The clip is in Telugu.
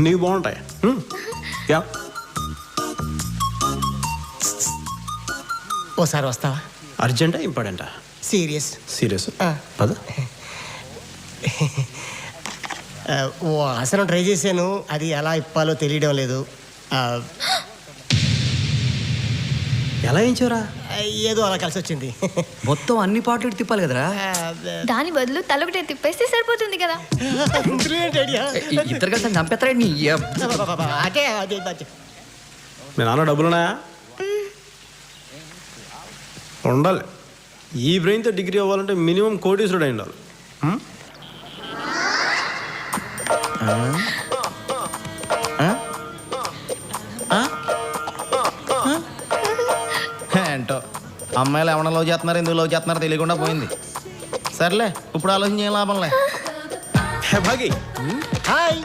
నీకు బాగుంటాయి. యా ఓసారి వస్తావా? అర్జెంటా ఇంపార్టెంటా? సీరియస్. సీరియస్ పద. ఓ ఆసనం ట్రై చేశాను, అది ఎలా ఇప్పాలో తెలియడం లేదు. ఎలా వేయించావురా? ఏదో అలా కలిసి వచ్చింది. మొత్తం అన్ని పాటలు తిప్పాలి కదరా. దాని బదులు తలొకటే తిప్పేస్తే సరిపోతుంది కదా. ఇద్దరు కలిసి చంపేస్తారా నీ అదే అదే మీ నాన్న డబ్బులున్నాయా? ఉండాలి. ఈ బ్రెయిన్తో డిగ్రీ అవ్వాలంటే మినిమం కోటీశ్వరుడు అయి ఉండాలి. ఏంటో అమ్మాయిలు ఏమన్నా లవ్ చేస్తున్నారు, ఎందుకు లవ్ చేస్తున్నారో తెలియకుండా పోయింది. సర్లే, ఇప్పుడు ఆలోచన ఏం లాభంలే. భాగి హాయ్.